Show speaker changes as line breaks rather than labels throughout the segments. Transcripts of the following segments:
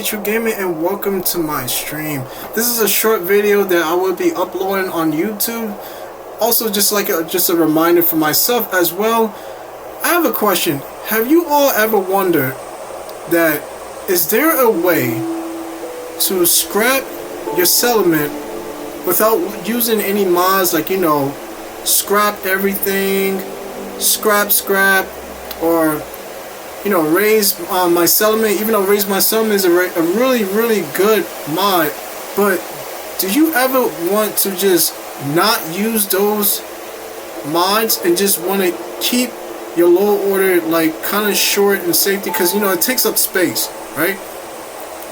True Gaming, and welcome to my stream. This is a short video that I will be uploading on YouTube. Also, just a reminder for myself as well. I have a question. Have you all ever wondered that is there a way to scrap your settlement without using any mods, like, you know, scrap everything, scrap, or, you know, raise my settlement? Even though raise my settlement is a really good mod, but do you ever want to just not use those mods and just want to keep your low order like kind of short and safety, because you know it takes up space, right?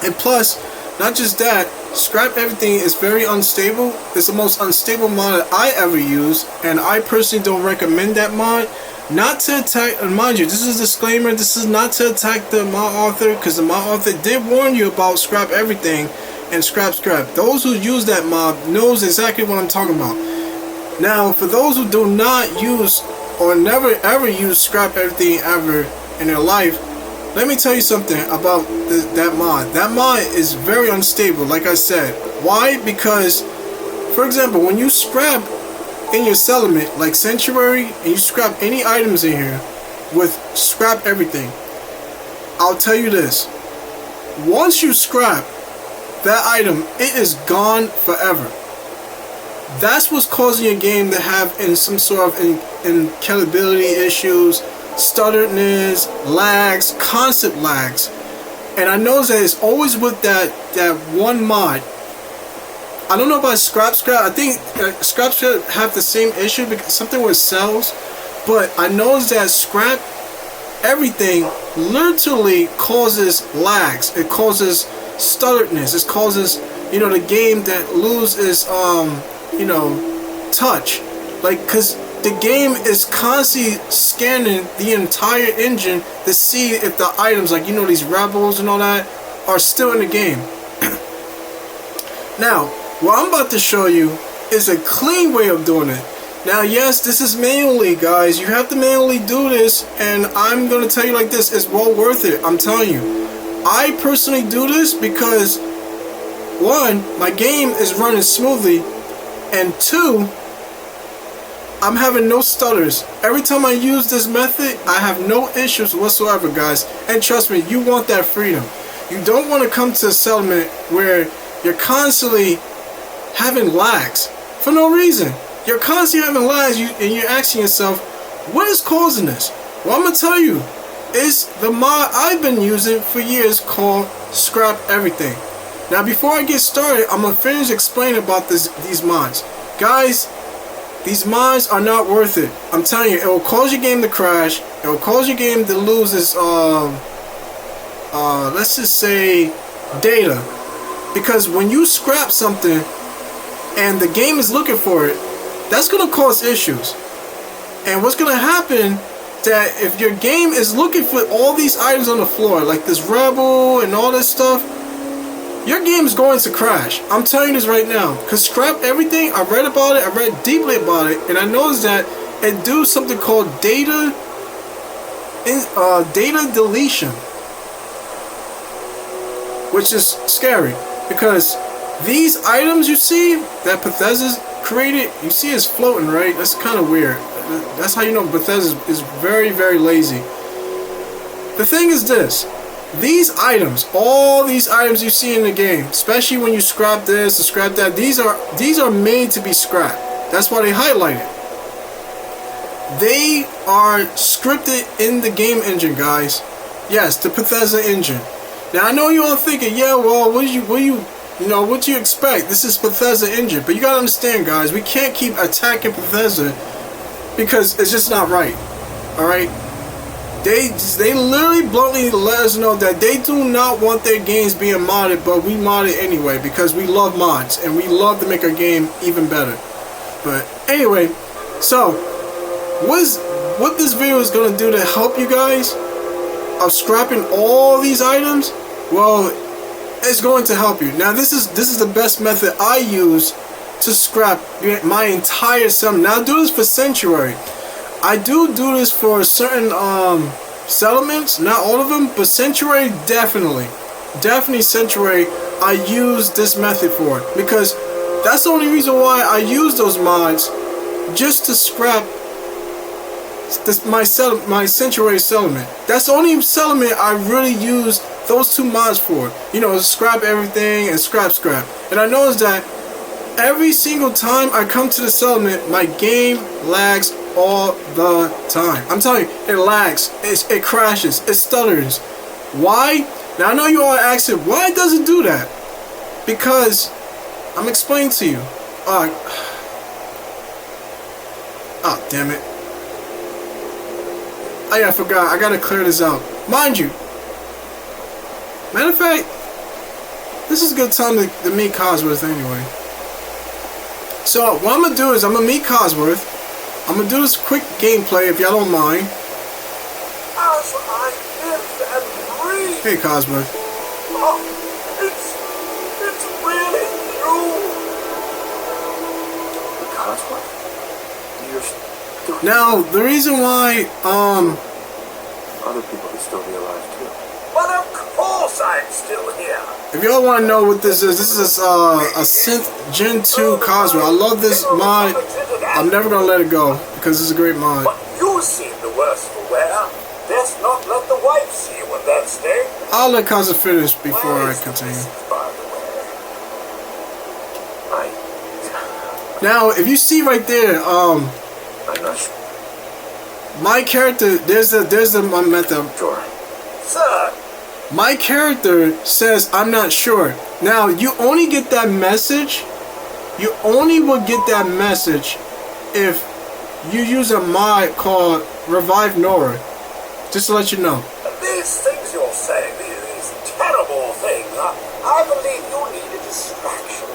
And plus, not just that, scrap everything is very unstable. It's the most unstable mod that I ever use, and I personally don't recommend that mod. Not to attack, and mind you, this is a disclaimer, this is not to attack the mod author, because the mod author did warn you about scrap everything and scrap. Those who use that mod knows exactly what I'm talking about. Now, for those who do not use or never ever use scrap everything ever in their life, let me tell you something about that mod. That mod is very unstable, like I said. Why? Because, for example, when you scrap in your settlement, like Sanctuary, and you scrap any items in here with scrap everything, I'll tell you this. Once you scrap that item, it is gone forever. That's what's causing your game to have in some sort of incalculability issues, stutteredness, lags, constant lags. And I know that it's always with that one mod. I don't know about scrap. I think scrap should have the same issue, because something with cells. But I know that scrap everything literally causes lags. It causes stutteredness. It causes, you know, the game that loses you know, touch, like, because the game is constantly scanning the entire engine to see if the items, like, you know, these rebels and all that, are still in the game. Now, what I'm about to show you is a clean way of doing it. Now, yes, this is manually, guys. You have to manually do this, and I'm going to tell you like this, it's well worth it. I'm telling you. I personally do this because, one, my game is running smoothly, and two, I'm having no stutters. Every time I use this method, I have no issues whatsoever, guys. And trust me, you want that freedom. You don't want to come to a settlement where you're constantly having lags for no reason. You're constantly having lags, and you're asking yourself, what is causing this? Well, I'm going to tell you. It's the mod I've been using for years called Scrap Everything. Now, before I get started, I'm going to finish explaining about these mods. Guys, these mods are not worth it. I'm telling you, it will cause your game to crash. It will cause your game to lose its, let's just say, data. Because when you scrap something and the game is looking for it, that's going to cause issues. And what's going to happen, that if your game is looking for all these items on the floor, like this rebel and all this stuff, your game is going to crash. I'm telling you this right now. Because scrap everything, I read about it, I read deeply about it, and I noticed that it do something called data deletion, which is scary, because these items you see that Bethesda's created, you see it's floating, right? That's kind of weird. That's how you know Bethesda is very very lazy. The thing is this. These items, all these items you see in the game, especially when you scrap this and scrap that, these are made to be scrapped. That's why they highlight it. They are scripted in the game engine, guys. Yes, the Bethesda engine. Now I know you're all thinking, yeah, well, what do you expect? This is Bethesda engine, but you gotta understand, guys, we can't keep attacking Bethesda because it's just not right. All right. They literally bluntly let us know that they do not want their games being modded, but we mod it anyway because we love mods and we love to make our game even better. But anyway, so what this video is going to do to help you guys of scrapping all these items, well, it's going to help you. Now this is the best method I use to scrap my entire sum. Now I do this for Sanctuary. I do this for certain settlements, not all of them, but Sanctuary definitely. Daphne Sanctuary, I use this method for it because that's the only reason why I use those mods, just to scrap my Sanctuary settlement. That's the only settlement I really use those two mods for. You know, scrap everything and scrap. And I noticed that every single time I come to the settlement, my game lags all the time. I'm telling you, it lags, it crashes, it stutters. Why? Now I know you all asking, why does it do that? Because I'm explaining to you. Oh, damn it. Oh yeah, I forgot. I gotta clear this out. Mind you, matter of fact, this is a good time to meet Cosworth anyway. So what I'm gonna do is I'm gonna meet Cosworth. I'm gonna do this quick gameplay if y'all don't mind.
As I live and breathe.
Hey Cosworth.
Oh, it's really true.
Cosworth? You're still here.
Now the reason why
Other people could still be alive too.
But of course I'm still here.
if y'all want to know what this is a Synth Gen 2 Cosworth. I love this mod. I'm never gonna let it go because it's a great mod.
But you seem the worse for wear. Best not let the wife see you in that state.
I'll let Cosworth finish before I continue.
By the way.
Now, if you see right there,
I'm not sure.
my character, there's my method.
Sir,
My character says I'm not sure. Now, you only get that message. You only will get that message if you use a mod called Revive Nora. Just to let you know.
these things you're saying, these terrible things, I believe you need a distraction.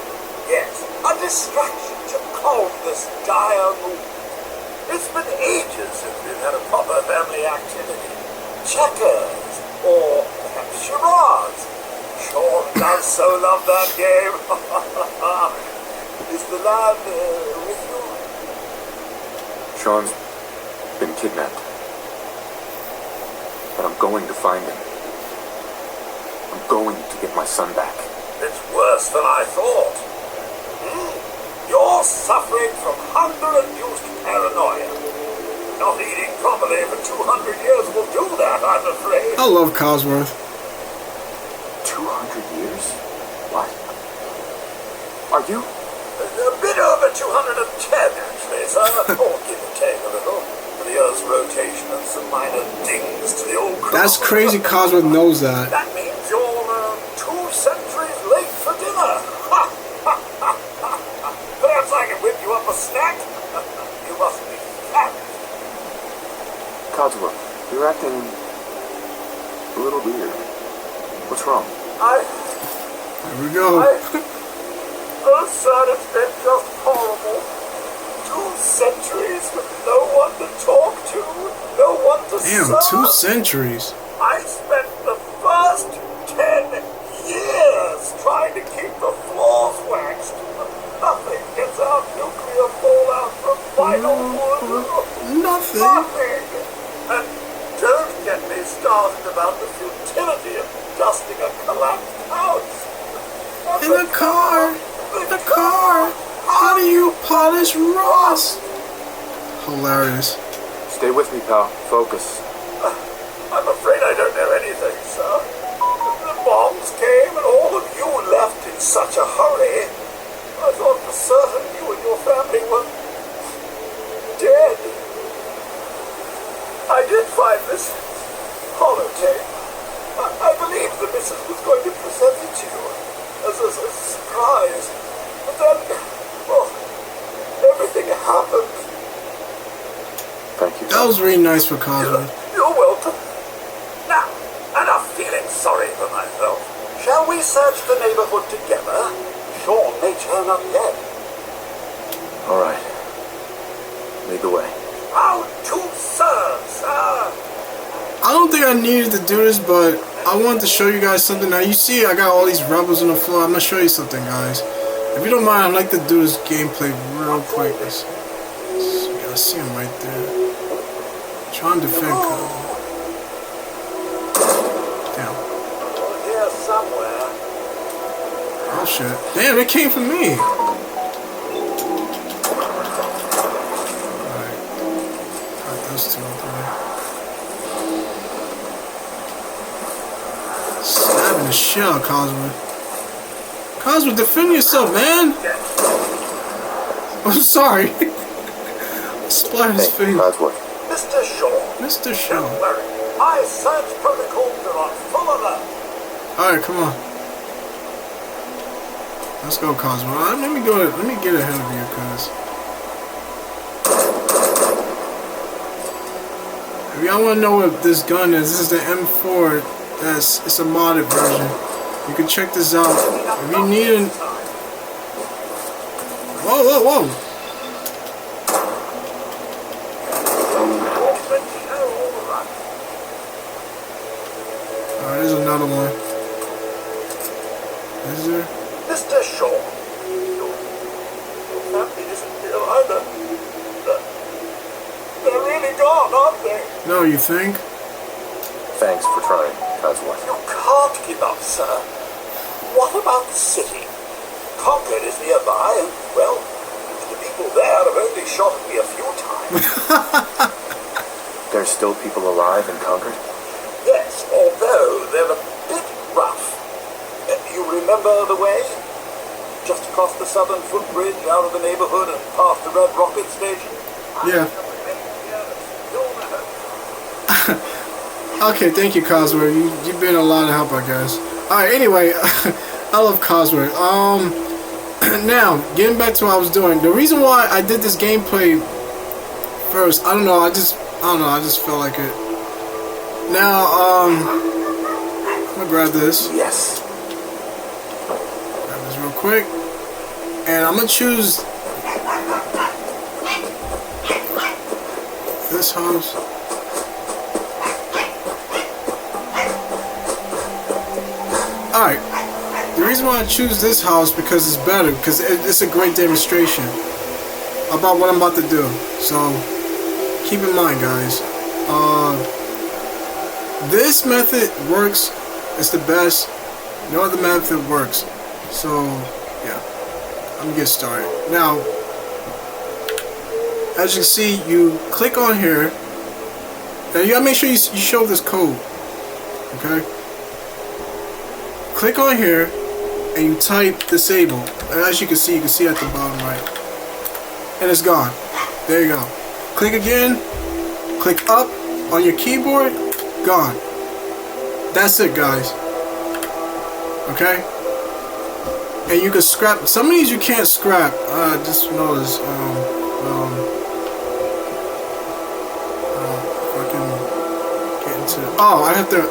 Yes, a distraction to calm this dire mood. It's been ages since we've had a proper family activity. Checkers, or perhaps charades. Sean does so love that game. Is the lad with you?
Sean's been kidnapped. But I'm going to find him. I'm going to get my son back.
It's worse than I thought. You're suffering from hunger-induced paranoia. Not eating properly for 200 years will do that, I'm afraid.
I love Cosworth.
200 years? What? Are you?
A bit over 210, actually, sir. Or give or take a little. For the Earth's rotation and some minor dings to the old clock.
That's crazy. Cosworth knows that.
That means you're 2 centuries late for dinner. Perhaps I can whip you up a snack? You must be famished.
Codsworth, you're acting a little weird. What's wrong?
Here we go.
Oh, son, it's been just horrible. 2 centuries with no one to talk to, no one to
Damn,
serve.
2 centuries.
I spent the first 10 years trying to keep the floors waxed. Nothing gets out nuclear fallout from vital wood.
Nothing.
Nothing. And don't get me started about the futility of dusting a collapsed house. And
In the car. The car. How do you polish rust? Hilarious.
Stay with me, pal. Focus.
I'm afraid I don't know anything, sir. The bombs came and all of you left in such a hurry. I thought for certain you and your family were dead. I did find this holotape. I believed the missus was going to present it to you as a surprise. But then, well, everything happened.
Thank you.
That was really nice for Cosworth.
You're welcome. Now, enough feeling sorry for myself. Shall we search the neighborhood together? Sean may turn up dead.
All right. Lead the way.
How to serve, sir?
I don't think I needed to do this, but I wanted to show you guys something. Now you see I got all these rebels on the floor. I'm gonna show you something, guys. If you don't mind, I'd like to do this gameplay real quick. You guys see him right there. Trying to defend Cosworth. Damn.
Here somewhere.
shit. Damn, it came from me. Alright. Got those two up there. Stabbing the shit out of Cosworth. Cosworth, defend yourself, man! I'm sorry. Splat his face.
Cosworth.
Mr. Shaw.
Mr.
Don't
Shaw.
worry. My search protocols are on full alert.
Alright, come on. Let's go, Cosmo. Let me get ahead of you, cuz. If y'all wanna know what this gun is, this is the M4. It's a modded version. You can check this out. If you need an... Whoa, whoa, whoa! Alright, there's another one. Is there?
Mr. Shaw. Your family isn't here either. They're really gone, aren't they?
No, you think?
Thanks for trying, Cosworth.
You can't give up, sir. What about the city? Concord is nearby, and, well, the people there have only shot at me a few times.
There's still people alive in Concord?
Yes, although they're a bit rough. You remember the way? Just across the southern footbridge, out of the neighborhood, and past the Red Rocket Station?
Yeah. Okay, thank you, Cosworth. You've been a lot of help, I guess. Alright, anyway, I love Cosworth. Now, getting back to what I was doing. The reason why I did this gameplay first, I don't know, I just felt like it. Now, I'm gonna grab this.
Yes.
Grab this real quick. And I'm gonna choose this house. Alright, the reason why I choose this house because it's better, because it's a great demonstration about what I'm about to do. So, keep in mind, guys, this method works, it's the best, no other method works. So, yeah, I'm gonna get started. Now, as you can see, you click on here, and you gotta make sure you show this code, okay? Click on here and you type disable. And as you can see at the bottom right. And it's gone. There you go. Click again. Click up on your keyboard. Gone. That's it, guys. Okay? And you can scrap. Some of these you can't scrap. Just notice. Fucking get into. Oh, I have to.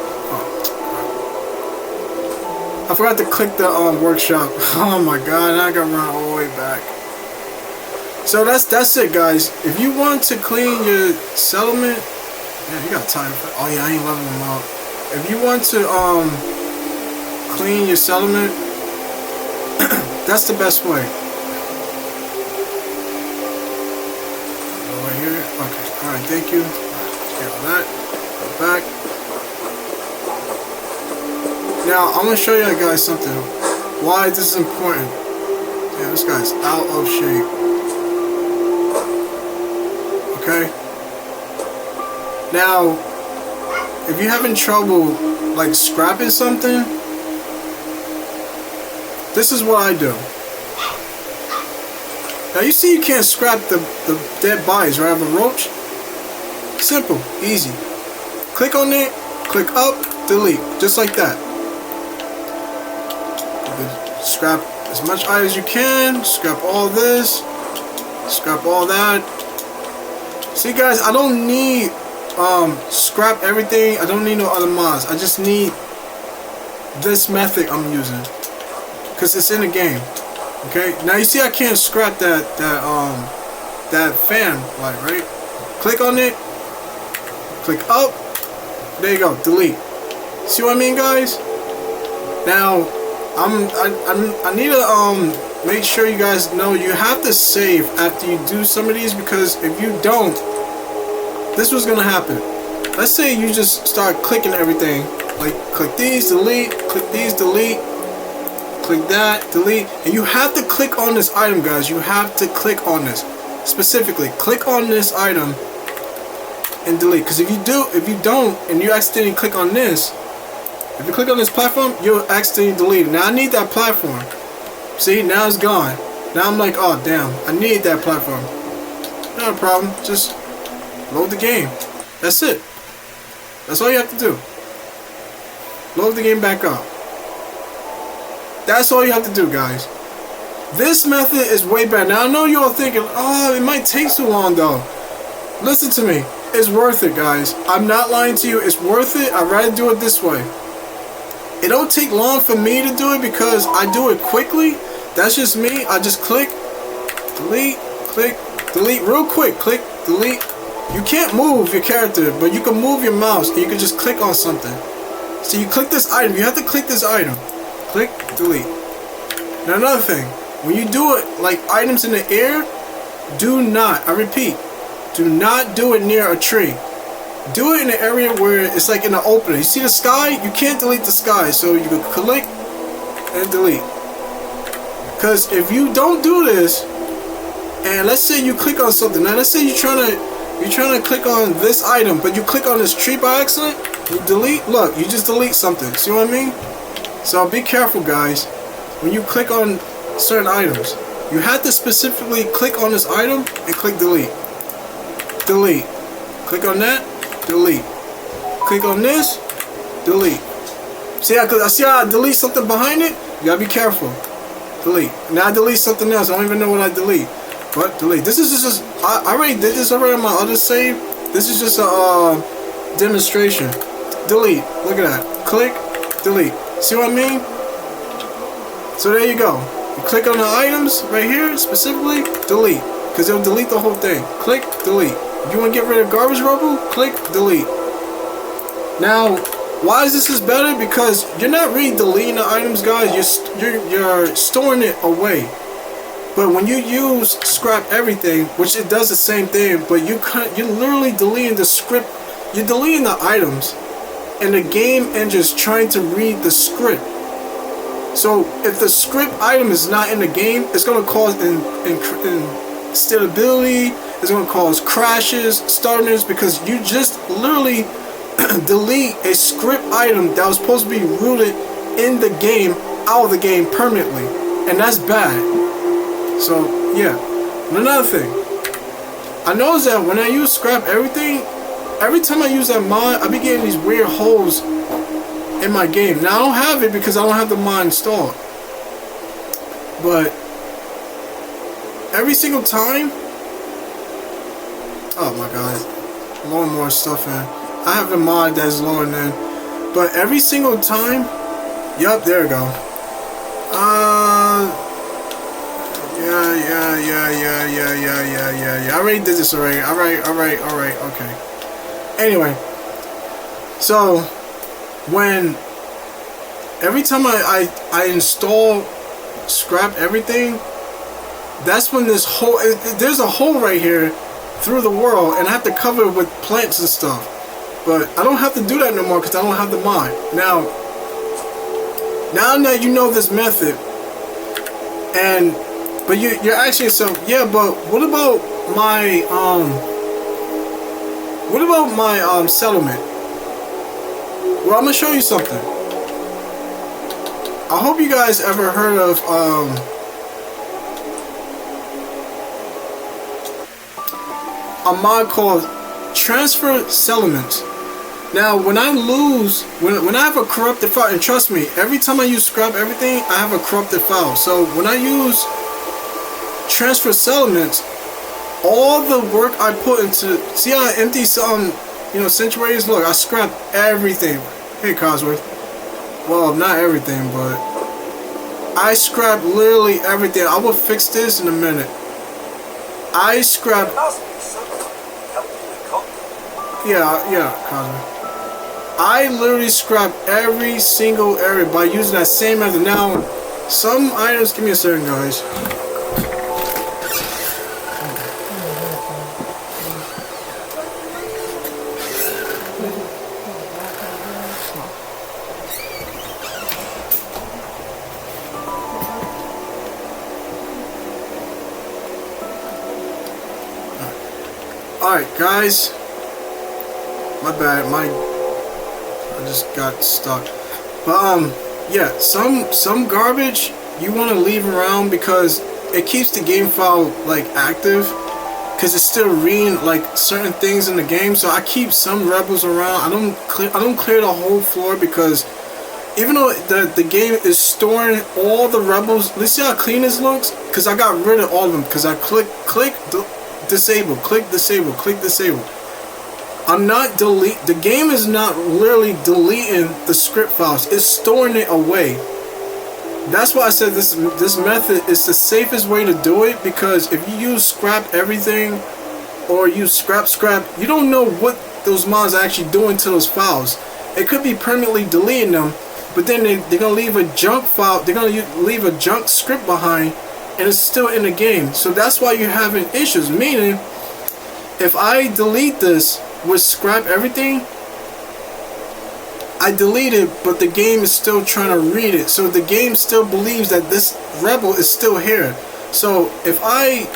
I forgot to click the workshop. Oh my god, I gotta run all the way back. So that's it, guys. If you want to clean your settlement, yeah, you got time. Oh yeah, I ain't leveling them out. If you want to clean your settlement, that's the best way. Over here. Okay. All right. Thank you. Get all that. Go back. Now, I'm going to show you guys something. Why this is important. Yeah, this guy's out of shape. Okay? Now, if you're having trouble, like, scrapping something, this is what I do. Now, you see you can't scrap the dead bodies, right? Of a roach? Simple. Easy. Click on it. Click up. Delete. Just like that. Scrap as much as you can. Scrap all this. Scrap all that. See, guys, I don't need scrap everything. I don't need no other mods. I just need this method I'm using because it's in the game. Okay. Now you see I can't scrap that fan light, right? Click on it. Click up. There you go. Delete. See what I mean, guys? Now. I need to make sure you guys know you have to save after you do some of these, because if you don't, this was gonna happen. Let's say you just start clicking everything, like click these, delete, click these, delete, click that, delete, and you have to click on this item, guys. You have to click on this. Specifically, click on this item and delete. Because if you don't, and you accidentally click on this, if you click on this platform, you'll accidentally delete it. Now I need that platform. See, now it's gone. Now I'm like, oh damn, I need that platform. Not a problem, just load the game. That's it. That's all you have to do. Load the game back up. That's all you have to do, guys. This method is way better. Now I know you're all thinking, oh, it might take too long though. Listen to me. It's worth it, guys. I'm not lying to you. It's worth it. I'd rather do it this way. It don't take long for me to do it because I do it quickly. That's just me. I just click, delete, real quick. Click, delete. You can't move your character, but you can move your mouse and you can just click on something. So you click this item. You have to click this item. Click, delete. Now another thing. When you do it like items in the air, do not, I repeat, do not do it near a tree. Do it in an area where it's like in the open. You see the sky? You can't delete the sky. So you can click and delete. Because if you don't do this, and let's say you click on something. Now let's say you're trying to click on this item, but you click on this tree by accident, you delete, look, you just delete something. See what I mean? So be careful, guys. When you click on certain items, you have to specifically click on this item and click delete. Delete. Click on that, delete. Click on this, delete. See how I delete something behind it? You gotta be careful. Delete. Now I delete something else. I don't even know what I delete. But delete. This is just I already did this already on my other save. This is just a demonstration. Delete. Look at that. Click, delete. See what I mean? So there you go. You click on the items right here specifically, delete. Because it'll delete the whole thing. Click, delete. If you want to get rid of garbage rubble, click, delete. Now, why is this better? Because you're not really deleting the items, guys. You're storing it away. But when you use scrap everything, which it does the same thing, but you're literally deleting the script. You're deleting the items, and the game engine's trying to read the script. So if the script item is not in the game, it's going to cause instability. It's going to cause crashes, stutters, because you just literally delete a script item that was supposed to be rooted in the game out of the game permanently, and that's bad. So yeah. And another thing, I noticed that when I use scrap everything, every time I use that mod, I be getting these weird holes in my game. Now I don't have it because I don't have the mod installed, but every single time, oh my god, loading more stuff in. I have a mod that's loading in, but every single time, yup, there we go. Yeah. I already did this already. Alright, okay. Anyway, so every time I install scrap everything, that's when there's a hole right here through the world, and I have to cover it with plants and stuff. But I don't have to do that no more because I don't have the mod. Now that you know this method, but you're asking yourself, yeah, but what about my settlement? Well, I'm gonna show you something. I hope you guys ever heard of a mod called Transfer Settlements. Now, when I have a corrupted file, and trust me, every time I use scrap everything, I have a corrupted file. So when I use Transfer Settlements, all the work I put into, see how I empty some, sanctuaries? Look, I scrapped everything. Hey, Cosworth. Well, not everything, but I scrapped literally everything. I will fix this in a minute. I scrapped. Yeah, Cosworth. I literally scrapped every single area by using that same method. Now, some items, give me a second, guys. Alright, guys. My bad. I just got stuck. But yeah, some garbage you want to leave around because it keeps the game file like active, because it's still reading like certain things in the game. So I keep some rebels around. I don't clear the whole floor, because even though the game is storing all the rebels, let's see how clean this looks, because I got rid of all of them, because I click disable, click disable, click disable. I'm not the game is not literally deleting the script files, it's storing it away. That's why I said this method is the safest way to do it, because if you use scrap everything or use scrap, you don't know what those mods are actually doing to those files. It could be permanently deleting them, but then they're gonna leave a junk file, they're gonna leave a junk script behind, and it's still in the game. So that's why you're having issues. Meaning, if I delete this with scrap everything, I delete it, but the game is still trying to read it. So the game still believes that this rebel is still here. So if I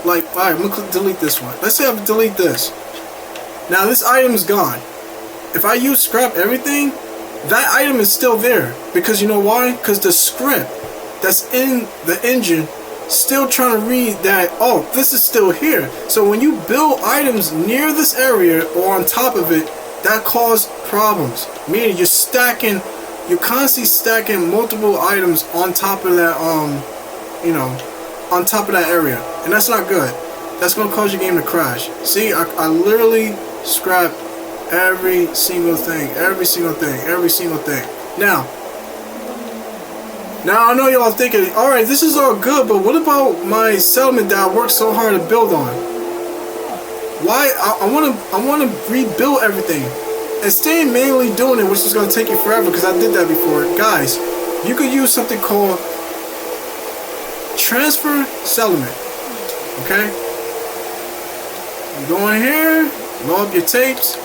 like, alright, I'm gonna delete this one. Let's say I delete this. Now this item is gone. If I use scrap everything, that item is still there. Because you know why? Because the script that's in the engine still trying to read that, oh, this is still here. So when you build items near this area or on top of it, that causes problems. Meaning you're constantly stacking multiple items on top of that, on top of that area. And that's not good. That's gonna cause your game to crash. See, I literally scrapped every single thing. Now I know y'all thinking, alright, this is all good, but what about my settlement that I worked so hard to build on? Why? I wanna rebuild everything. And staying manually doing it, which is gonna take you forever, because I did that before. Guys, you could use something called transfer settlement. Okay? You go in here, load up your tapes.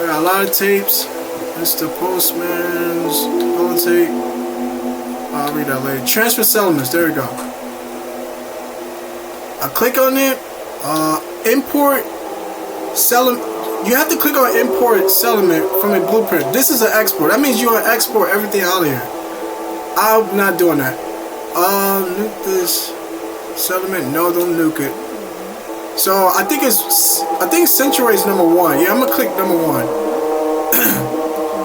I got a lot of tapes. Mr. Postman's holotape. I'll read that later. Transfer settlements. There we go. I click on it. Import settlement. You have to click on import settlement from a blueprint. This is an export. That means you want to export everything out of here. I'm not doing that. Nuke this settlement. No, don't nuke it. So I think Sanctuary is number 1. Yeah, I'm gonna click number 1.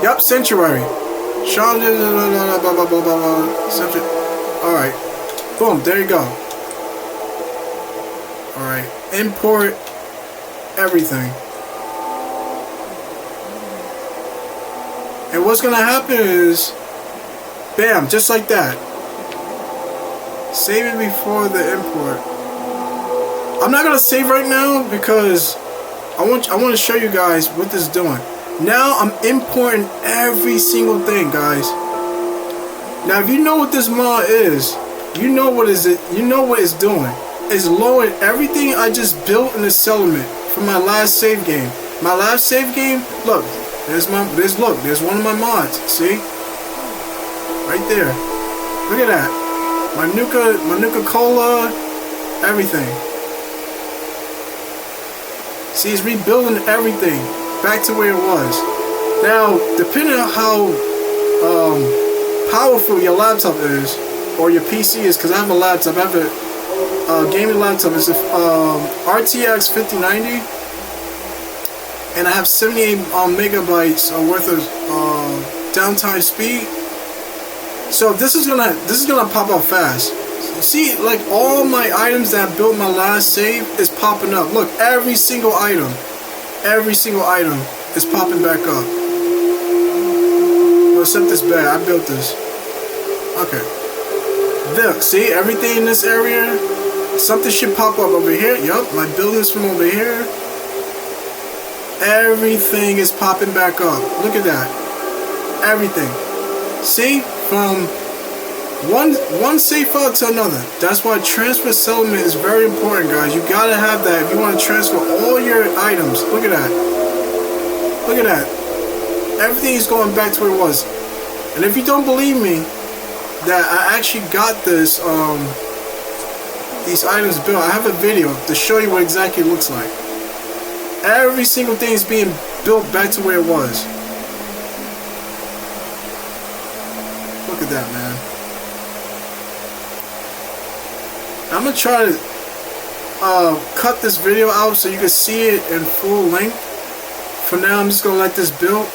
Yep, Sanctuary. Sean, blah blah blah blah. Alright. Boom, there you go. Alright. Import everything. And what's gonna happen is, bam, just like that. Save it before the import. I'm not gonna save right now because I want to show you guys what this is doing. Now I'm importing every single thing, guys. Now if you know what this mod is, you know what it's doing. It's lowering everything I just built in the settlement from my last save game. My last save game, look, there's one of my mods. See? Right there. Look at that. My Nuka Cola, everything. See, it's rebuilding everything back to where it was. Now, depending on how powerful your laptop is, or your PC is, because I have a laptop, I have a gaming laptop. It's a RTX 5090, and I have 78 megabytes worth of downtime speed. So this is gonna pop up fast. See, like all my items that I built my last save is popping up. Look, every single item is popping back up. Well, except this bed. I built this. Okay. Look, see, everything in this area, something should pop up over here. Yup, my buildings from over here. Everything is popping back up. Look at that. Everything. See, from one save file to another. That's why transfer settlement is very important, guys. You gotta have that if you want to transfer all your items. Look at that. Look at that. Everything is going back to where it was. And if you don't believe me, that I actually got this these items built. I have a video to show you what exactly it looks like. Every single thing is being built back to where it was. Look at that, man. I'm gonna try to cut this video out so you can see it in full length. For now, I'm just gonna let this build.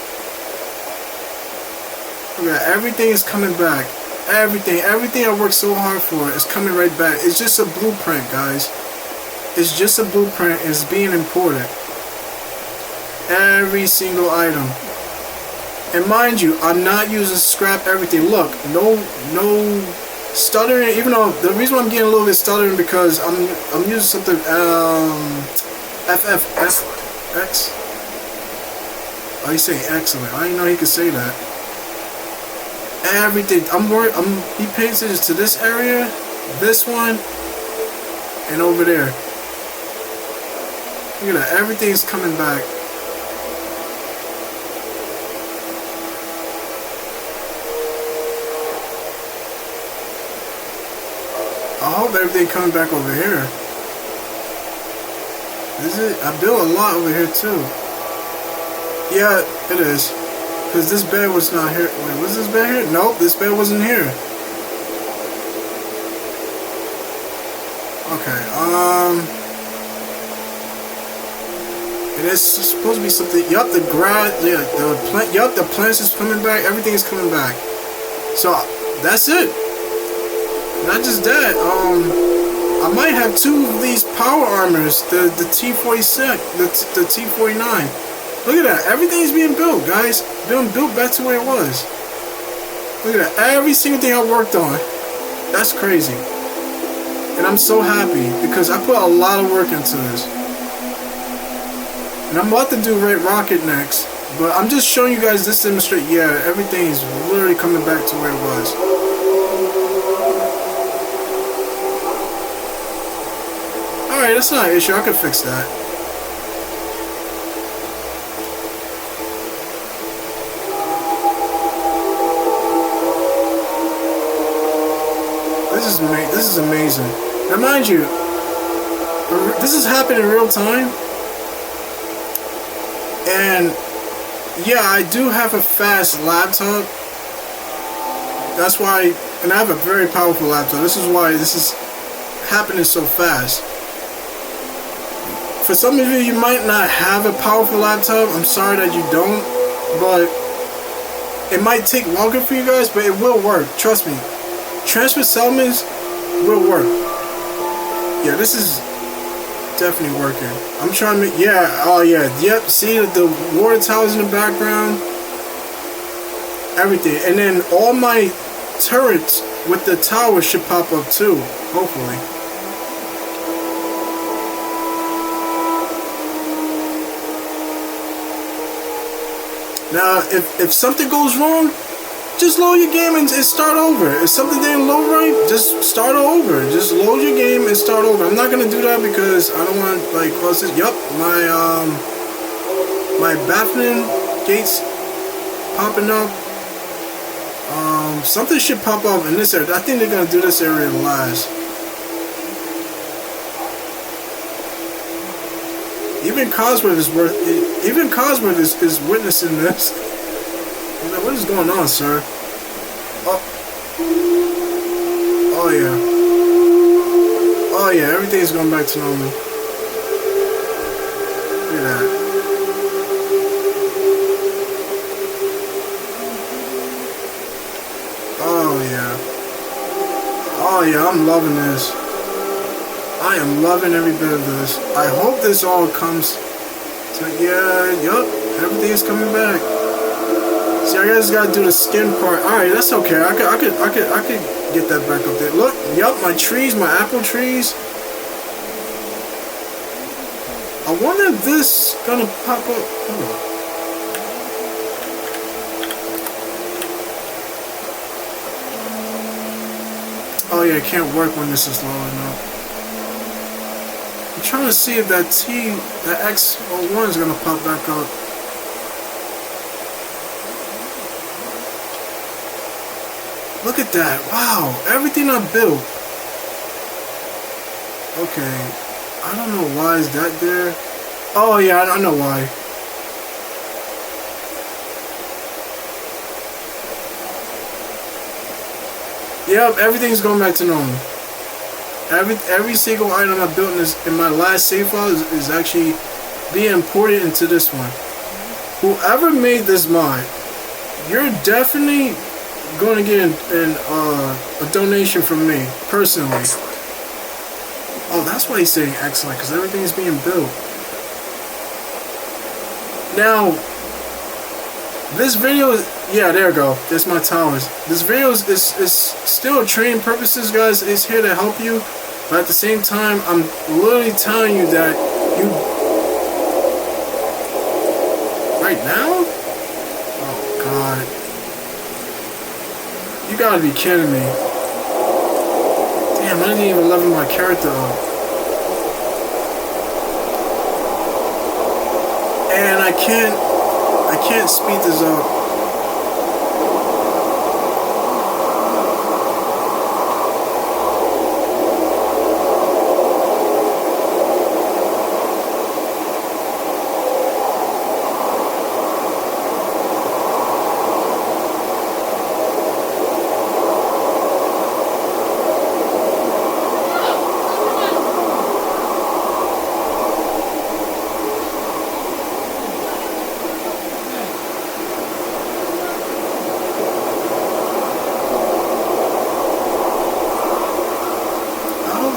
Look at that. Everything is coming back. Everything I worked so hard for is coming right back. It's just a blueprint, guys. It's just a blueprint. It's being imported. Every single item. And mind you, I'm not using scrap everything. Look, no stuttering. Even though the reason why I'm getting a little bit stuttering because I'm using something FFX. Oh, he's saying excellent. I didn't know he could say that. Everything. He paying attention to this area, this one, and over there. Look at that. Everything's coming back. I hope everything coming back over here. Is it? I built a lot over here too. Yeah, it is. Because this bed was not here. Wait, was this bed here? Nope, this bed wasn't here. Okay, it is supposed to be something. Yup, the grass, yeah, the plant, yup, the plants is coming back. Everything is coming back. So, that's it. Not just that, I might have 2 of these power armors, the T-46, the T-49. Look at that. Everything is being built, guys. Being built back to where it was. Look at that. Every single thing I worked on. That's crazy. And I'm so happy because I put a lot of work into this. And I'm about to do Red Rocket next. But I'm just showing you guys this demonstrate. Yeah, everything is literally coming back to where it was. Alright, that's not an issue. I can fix that. This is amazing. Now, mind you, this is happening in real time. And yeah, I do have a fast laptop. That's why, and I have a very powerful laptop. This is why this is happening so fast. For some of you, you might not have a powerful laptop. I'm sorry that you don't, but it might take longer for you guys, but it will work. Trust me. Transfer settlements will work. Yeah, this is definitely working. I'm trying to make, yeah, oh yeah, yep, see the water towers in the background, everything. And then all my turrets with the towers should pop up too, hopefully. Now, if something goes wrong, just load your game and start over. If something didn't load right, just start over. Just load your game and start over. I'm not gonna do that because I don't want like close it. Yup, my bathroom gates popping up. Something should pop up in this area. I think they're gonna do this area last. Even Cosworth is witnessing this. What is going on, sir? Oh yeah. Oh yeah, everything's going back to normal. Look at that. Oh yeah. Oh yeah, I'm loving this. I am loving every bit of this. I hope this all comes to, yeah, yup, everything is coming back. See, I just gotta do the skin part. Alright, that's okay. I could get that back up there. Look, yup, my trees, my apple trees. I wonder if this gonna pop up. Hold on. Oh yeah, it can't work when this is low enough. I'm trying to see if that X01 is gonna pop back up. Look at that. Wow. Everything I built. Okay, I don't know why is that there. Oh yeah, I know why. Yep, everything's going back to normal. Every single item I built in my last save file is actually being imported into this one. Whoever made this mod, you're definitely going to get a donation from me personally.
Excellent.
Oh, that's why he's saying excellent, because everything is being built. Now, this video is, yeah, there we go. There's my towers. This video is still training purposes, guys. It's here to help you. But at the same time, I'm literally telling you that you... Right now? Oh, God. You gotta be kidding me. Damn, I didn't even level my character up. And I can't speed this up.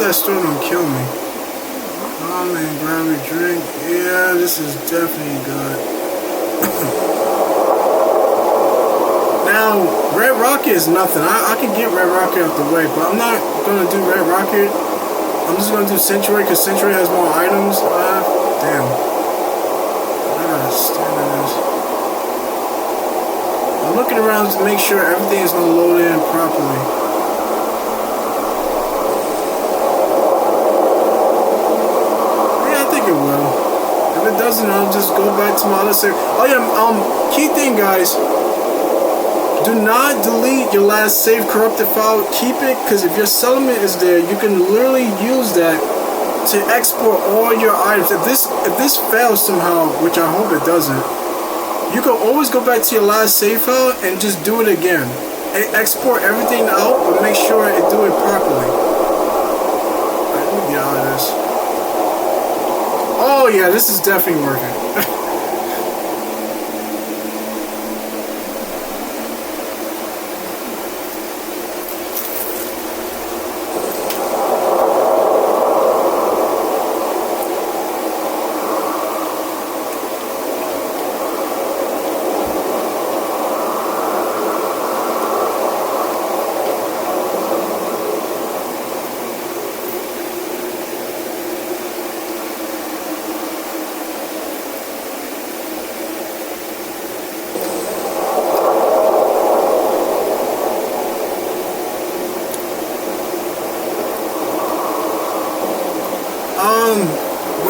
That store don't kill me. Oh man, grab a drink. Yeah, this is definitely good. Now, Red Rocket is nothing. I can get Red Rocket out the way, but I'm not gonna do Red Rocket. I'm just gonna do Sanctuary because Sanctuary has more items. Damn. I gotta stand in this. I'm looking around to make sure everything is gonna load in properly. If it doesn't, I'll just go back to my other save. Oh yeah, key thing, guys. Do not delete your last save corrupted file. Keep it, because if your settlement is there, you can literally use that to export all your items. If this fails somehow, which I hope it doesn't, you can always go back to your last save file and just do it again. And export everything out, but make sure it do it properly. Alright, let me get out of this. Oh yeah, this is definitely working.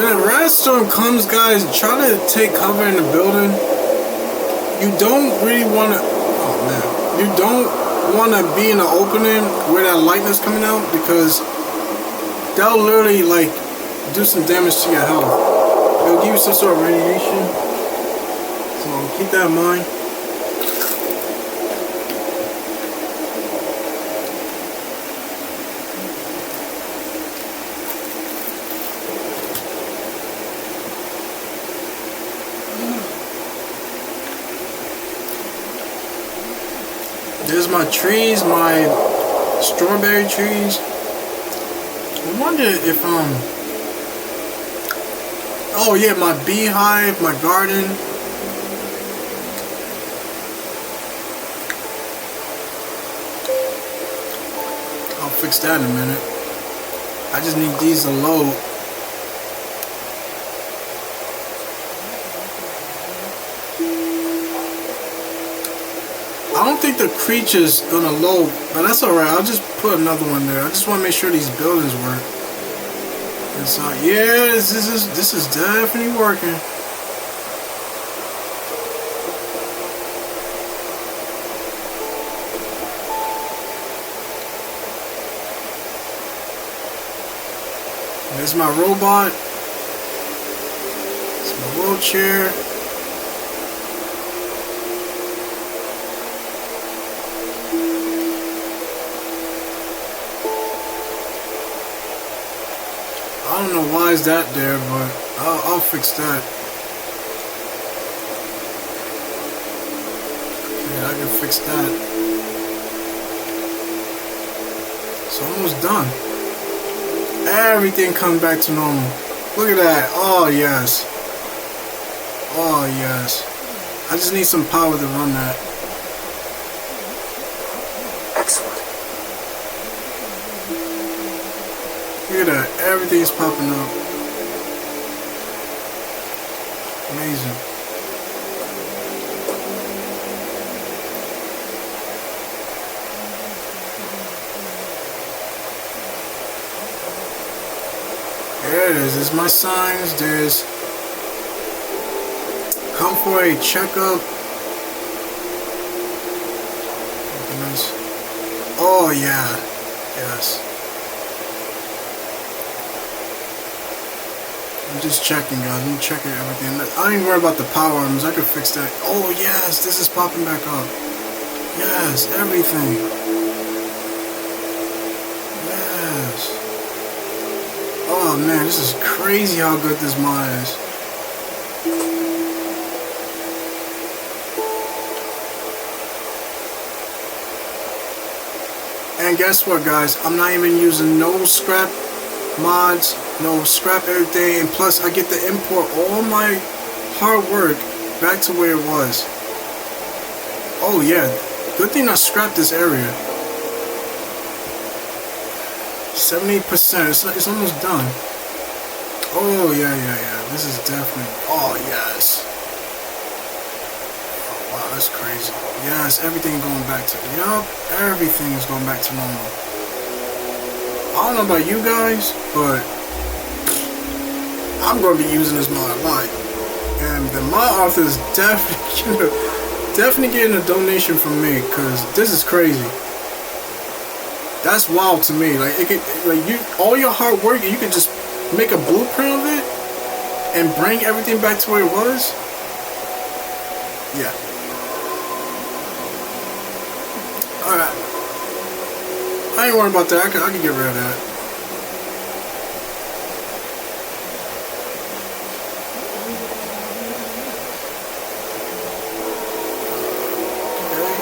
When a rainstorm comes, guys, try to take cover in the building. You don't really want to... Oh, man. You don't want to be in the opening where that lightning's coming out, because that'll literally, like, do some damage to your health. It'll give you some sort of radiation. So keep that in mind. There's my trees, my strawberry trees. I wonder if oh yeah, my beehive, my garden. I'll fix that in a minute. I just need these to load. I don't think the creature's gonna load, but that's alright. I'll just put another one there. I just want to make sure these buildings work. And so, yeah, this is definitely working. There's my robot. It's my wheelchair. I don't know why is that there, but I'll fix that. Yeah, I can fix that. It's almost done. Everything comes back to normal. Look at that. Oh, yes. Oh, yes. I just need some power to run that.
Excellent.
Look at that. Everything's popping up. Amazing. There it is. There's my signs. There's come for a checkup. Oh yeah. Yes. I'm just checking, guys. I'm checking everything. I don't even worry about the power arms. I can fix that. Oh yes, this is popping back up. Yes, everything. Yes. Oh man, this is crazy how good this mod is. And guess what, guys? I'm not even using no scrap mods, no scrap everything, and plus I get to import all my hard work back to where it was. Oh yeah, good thing I scrapped this area. 78%, it's almost done. Oh yeah, this is definitely, oh yes. Oh, wow, that's crazy. Yes, everything going back to, yup, everything is going back to normal. I don't know about you guys, but I'm going to be using this mod a lot. And the mod author is definitely getting a donation from me, because this is crazy. That's wild to me. Like, it could, like you, all your hard work, you could just make a blueprint of it and bring everything back to where it was. Yeah. Alright. I ain't worried about that. I can get rid of that. Okay.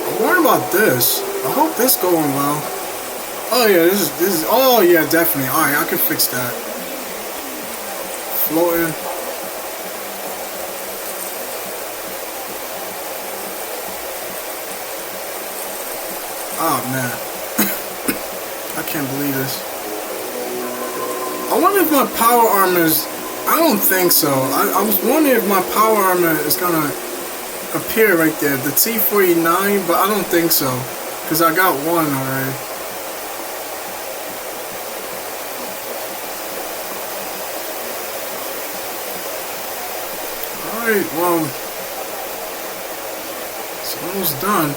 I'm worried about this. I hope this going well. Oh yeah, this is. Oh yeah, definitely. All right, I can fix that. Floating. Oh man, I can't believe this. I wonder if my power armor is. I don't think so. I was wondering if my power armor is gonna appear right there, the T49, but I don't think so, because I got one already. Alright, well, it's almost done.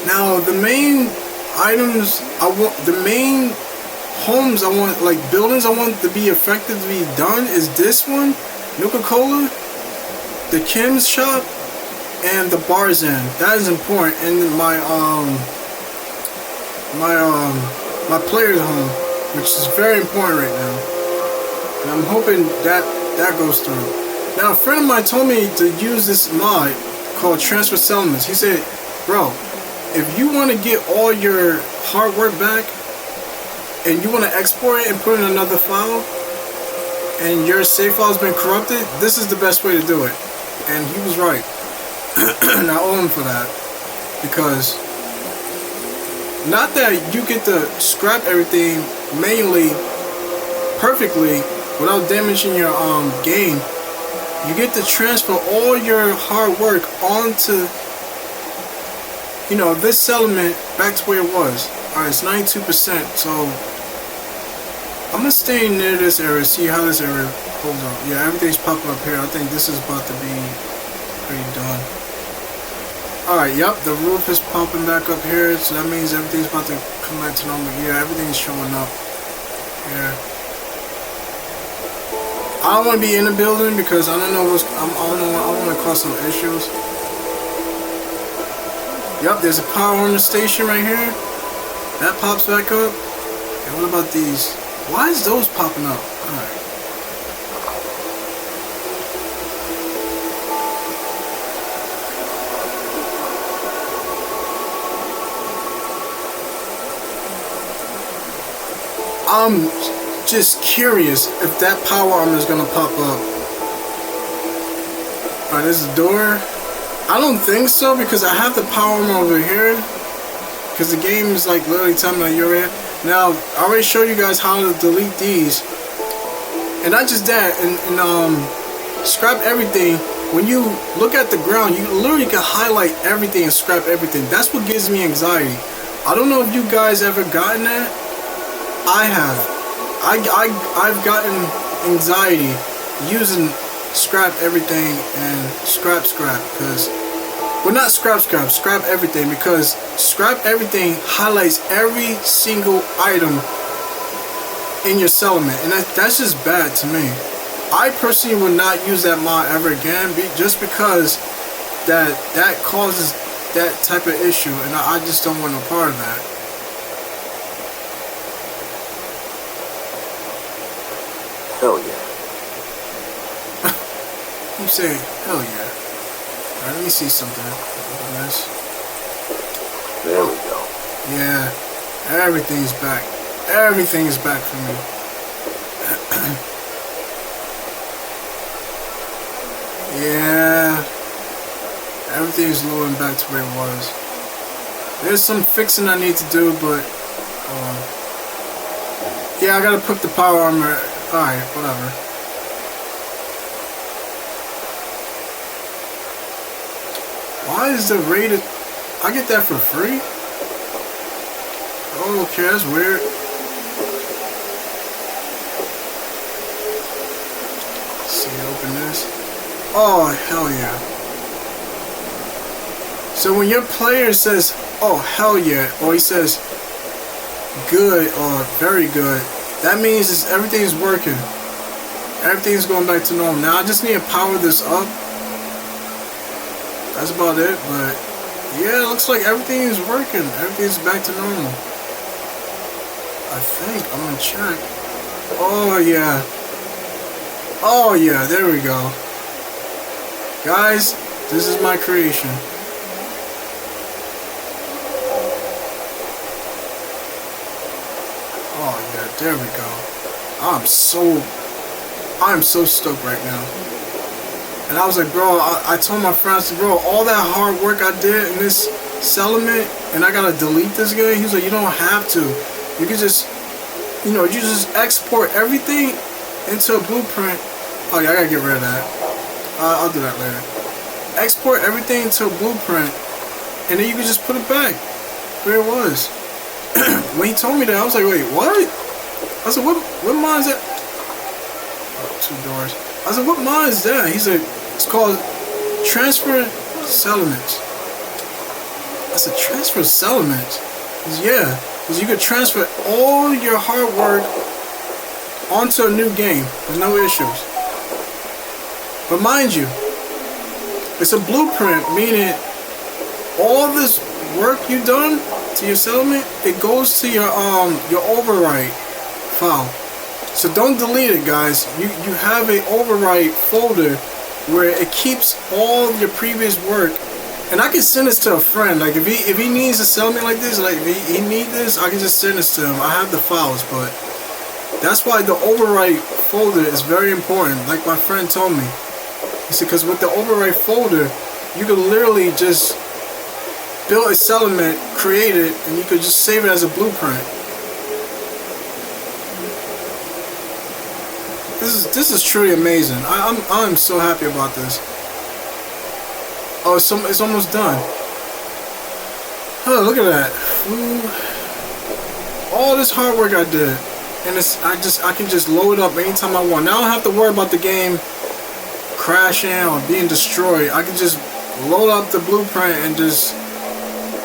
Now, the main items I want, the main homes I want, like buildings I want to be effective to be done is this one, Nuka-Cola, the Kim's shop, and the Barzan. That is important. And my my player's home, which is very important right now. And I'm hoping that goes through. Now, a friend of mine told me to use this mod called Transfer Settlements. He said, bro, if you want to get all your hard work back and you want to export it and put it in another file and your save file has been corrupted, this is the best way to do it. And he was right. And I owe him for that, because not that you get to scrap everything manually perfectly without damaging your game. You get to transfer all your hard work onto, you know, this settlement back to where it was. Alright, it's 92%, so I'm gonna stay near this area, see how this area holds up. Yeah, everything's popping up here. I think this is about to be pretty done. Alright, yep, the roof is popping back up here, so that means everything's about to come back to normal. Yeah, everything's showing up here. I don't want to be in the building because I don't know what's, I don't want to cause some issues. Yep, there's a power on the station right here. That pops back up. And what about these? Why is those popping up? Alright. I'm just curious if that power armor is gonna pop up. Alright, there's a door. I don't think so because I have the power armor over here. Because the game is like literally telling me that you're in. Now, I already showed you guys how to delete these. And not just that, and scrap everything. When you look at the ground, you literally can highlight everything and scrap everything. That's what gives me anxiety. I don't know if you guys ever gotten that. I have. I've gotten anxiety using scrap everything and scrap because, well, not scrap everything, because scrap everything highlights every single item in your settlement, and that's just bad to me. I personally would not use that mod ever again, just because that causes that type of issue, and I just don't want no part of that.
Hell yeah.
You say, hell yeah. Alright, let me see something on this.
There we go.
Yeah, everything's back. Everything is back for me. Yeah, everything's loading back to where it was. There's some fixing I need to do, but yeah, I gotta put the power armor. Alright, whatever. Why is the rated? I get that for free? Oh, okay, that's weird. Let's see, open this. Oh, hell yeah. So when your player says, oh, hell yeah, or he says, good or very good, that means everything's working. Everything's going back to normal. Now I just need to power this up. That's about it, but yeah, it looks like everything is working. Everything's back to normal. I think. I'm gonna check. Oh yeah. Oh yeah, there we go. Guys, this is my creation. Oh yeah, there we go. I'm so stoked right now. And I was like, bro, I told my friends, bro, all that hard work I did in this settlement, and I gotta delete this guy. He's like, you don't have to. You can just, you just export everything into a blueprint. Oh yeah, I gotta get rid of that. I'll do that later. Export everything into a blueprint, and then you can just put it back where it was. When he told me that, I was like, wait, what? I said, what mod is that? Oh, 2 doors. I said, what mod is that? He said, it's called Transfer Settlements. I said, Transfer Settlements? He said, yeah, because you could transfer all your hard work onto a new game with no issues. But mind you, it's a blueprint, meaning all this work you've done to your settlement, it goes to your overwrite file. So don't delete it, guys. You have a overwrite folder where it keeps all your previous work. And I can send this to a friend. Like if he needs a settlement like this, like if he need this, I can just send this to him. I have the files, but that's why the overwrite folder is very important. Like my friend told me. He said, because with the overwrite folder, you can literally just build a settlement, create it, and you could just save it as a blueprint. This is truly amazing. I'm so happy about this. Oh, it's almost done. Oh, look at that. Ooh. All this hard work I did. and I can just load up anytime I want. Now I don't have to worry about the game crashing or being destroyed. I can just load up the blueprint and just,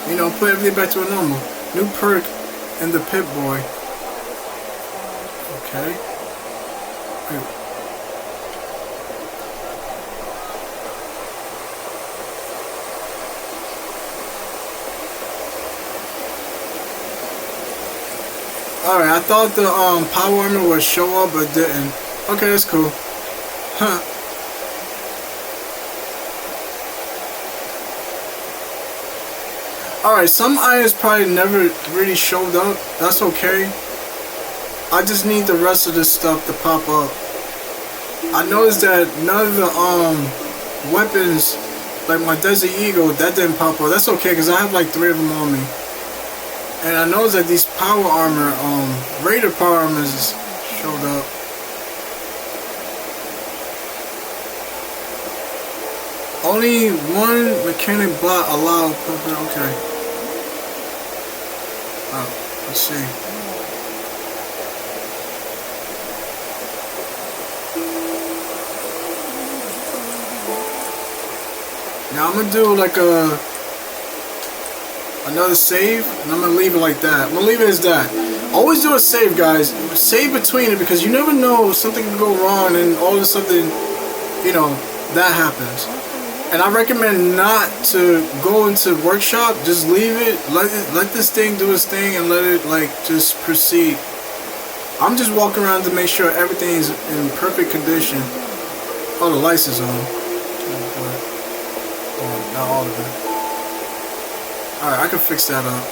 you know, put everything back to a normal. New perk in the Pip-Boy. Okay. Wait. Alright, I thought the power armor would show up, but didn't. Okay, that's cool. Huh. Alright, some items probably never really showed up. That's okay. I just need the rest of this stuff to pop up. I noticed that none of the weapons, like my Desert Eagle, that didn't pop up. That's okay, because I have like 3 of them on me. And I noticed that these power armor, Raider power armors showed up. Only one mechanic bot allowed. Okay. Oh, let's see. Now I'm gonna do like another save, and I'm gonna leave it like that. I'm gonna leave it as that. Always do a save, guys. Save between it, because you never know, something can go wrong and all of a sudden, you know, that happens. And I recommend not to go into workshop. Just leave it. Let this thing do its thing and let it like just proceed. I'm just walking around to make sure everything's in perfect condition. Oh, the lights is on. Oh, not all of it. Alright, I can fix that up.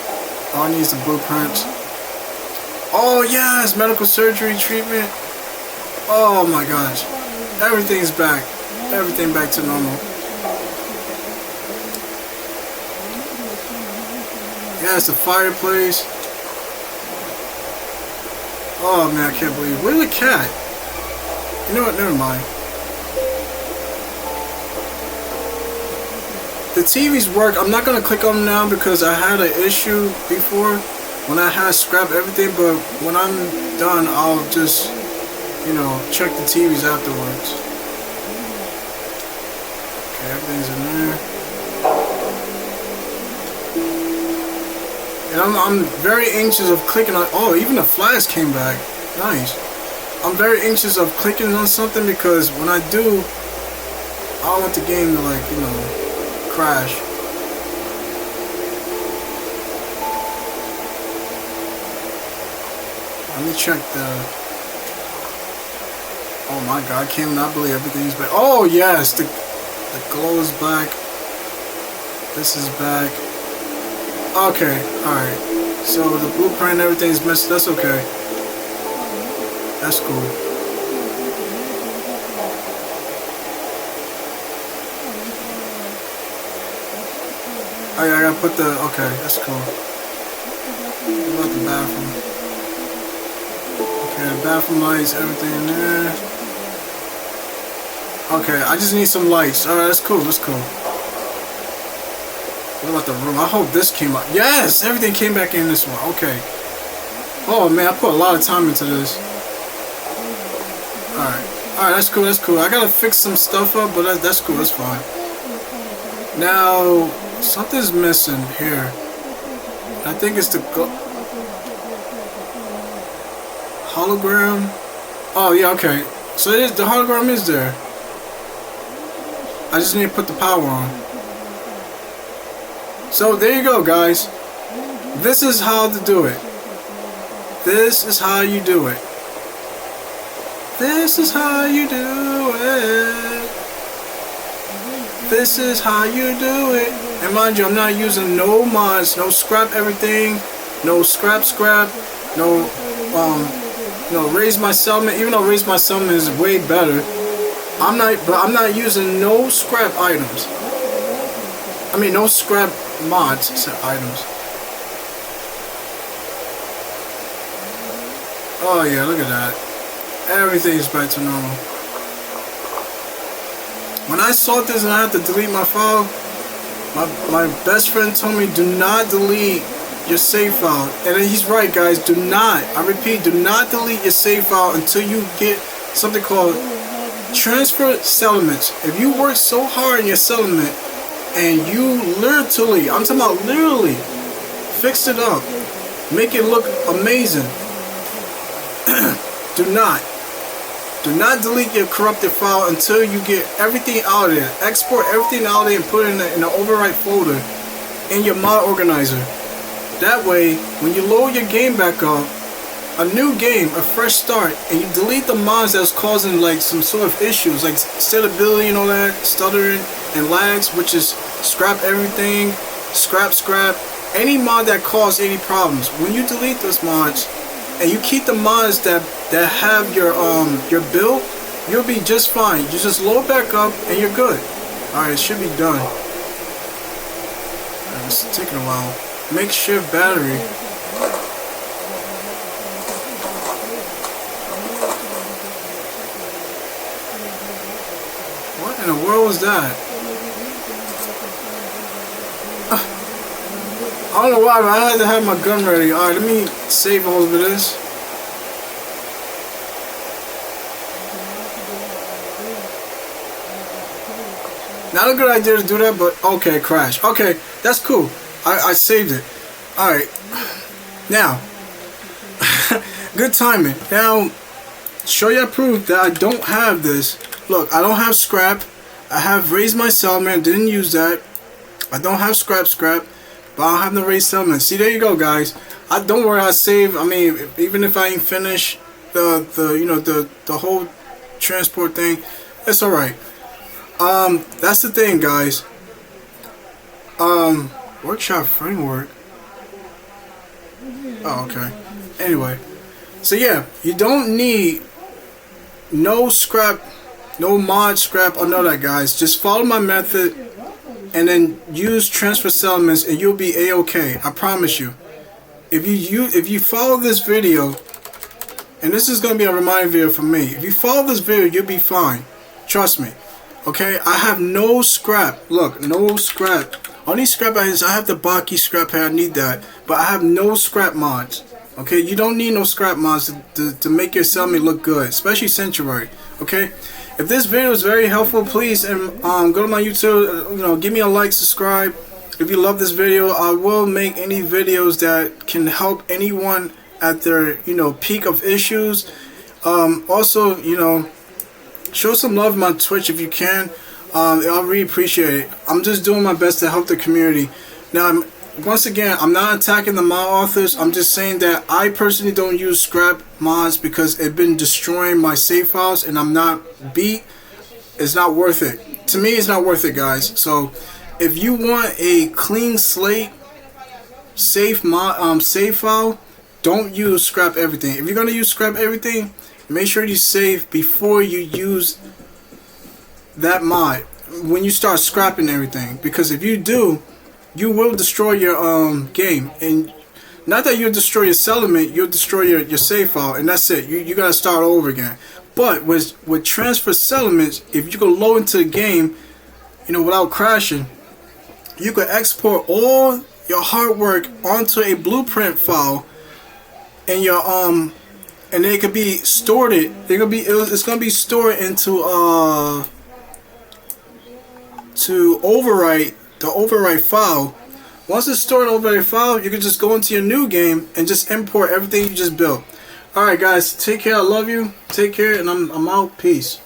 All I need is the blueprints. Oh yes, medical surgery treatment. Oh my gosh. Everything's back. Everything back to normal. Yes, the fireplace. Oh man, I can't believe. Where's the cat? You know what? Never mind. The TVs work. I'm not gonna click on them now because I had an issue before when I had scrapped everything. But when I'm done, I'll just, you know, check the TVs afterwards. Okay, everything's in there. And I'm very anxious of clicking on. Oh, even the flash came back. Nice. I'm very anxious of clicking on something because when I do, I don't want the game to, like, you know, crash. Let me check the. Oh my god, I cannot believe everything's back. Oh yes, the glow is back. This is back. Okay, alright. So the blueprint and everything's missed. That's okay. That's cool. Oh yeah, I gotta put the. Okay, that's cool. What about the bathroom? Okay, the bathroom lights, everything in there. Okay, I just need some lights. Alright, that's cool, that's cool. What about the room? I hope this came out. Yes! Everything came back in this one. Okay. Oh man, I put a lot of time into this. Alright. Alright, that's cool, that's cool. I gotta fix some stuff up, but that's cool, that's fine. Now, something's missing here. I think it's the hologram. Oh yeah, okay. So it is, the hologram is there. I just need to put the power on. So there you go, guys. This is how to do it. This is how you do it. This is how you do it. This is how you do it. And mind you, I'm not using no mods, no scrap everything, no scrap, no raise my settlement. Even though raise my settlement is way better, I'm not using no scrap items. I mean, no scrap mods except items. Oh yeah, look at that. Everything's back to normal. When I saw this and I had to delete my file, my best friend told me do not delete your save file. And then he's right, guys. Do not, I repeat, do not delete your save file until you get something called transfer settlements. If you work so hard in your settlement and you literally, I'm talking about literally, fix it up, make it look amazing, do not delete your corrupted file until you get everything out of there. Export everything out of there and put it in the overwrite folder in your mod organizer. That way, when you load your game back up, a new game, a fresh start, and you delete the mods that's causing like some sort of issues, like stability and all that, stuttering and lags, which is scrap everything, scrap, any mod that cause any problems. When you delete those mods and you keep the mods that have your build, you'll be just fine. You just load back up and you're good. Alright, it should be done. It's taking a while. Makeshift battery. What in the world was that? I don't know why, but I had to have my gun ready. Alright, let me save all of this. Not a good idea to do that, but okay, crash. Okay, that's cool. I saved it. Alright. Now, good timing. Now, show you proof that I don't have this. Look, I don't have scrap. I have raised my settlement. Didn't use that. I don't have scrap, but I don't have no raised settlement. See, there you go, guys. Don't worry, I save. I mean, even if I ain't finished the whole transport thing, it's all right. That's the thing, guys. Workshop framework. Oh, okay. Anyway, so yeah, you don't need no scrap, no mod scrap, or none of that, guys. Just follow my method and then use transfer settlements and you'll be a-okay. I promise you. If you follow this video, and this is gonna be a reminder video for me, if you follow this video, you'll be fine. Trust me. Okay, I have no scrap. Look, no scrap. Only scrap I have the Baki scrap here. I need that, but I have no scrap mods. Okay, you don't need no scrap mods to make your settlement look good, especially Sanctuary. Okay, if this video is very helpful, please go to my YouTube. Give me a like, subscribe. If you love this video, I will make any videos that can help anyone at their peak of issues. Also, show some love on my Twitch if you can. I'll really appreciate it. I'm just doing my best to help the community. Now, once again, I'm not attacking the mod authors. I'm just saying that I personally don't use scrap mods because it's been destroying my save files and I'm not beat. It's not worth it. To me, it's not worth it, guys. So, if you want a clean slate save file, don't use scrap everything. If you're gonna use scrap everything, make sure you save before you use that mod when you start scrapping everything, because if you do, you will destroy your game. And not that you'll destroy your settlement, you'll destroy your save file, and that's it. You gotta start over again. But with transfer settlements, if you go low into the game, without crashing, you could export all your hard work onto a blueprint file, and your and then it could be stored. It's gonna be stored into to overwrite the overwrite file. Once it's stored in overwrite file, you can just go into your new game and just import everything you just built. Alright, guys, take care. I love you. Take care, and I'm out. Peace.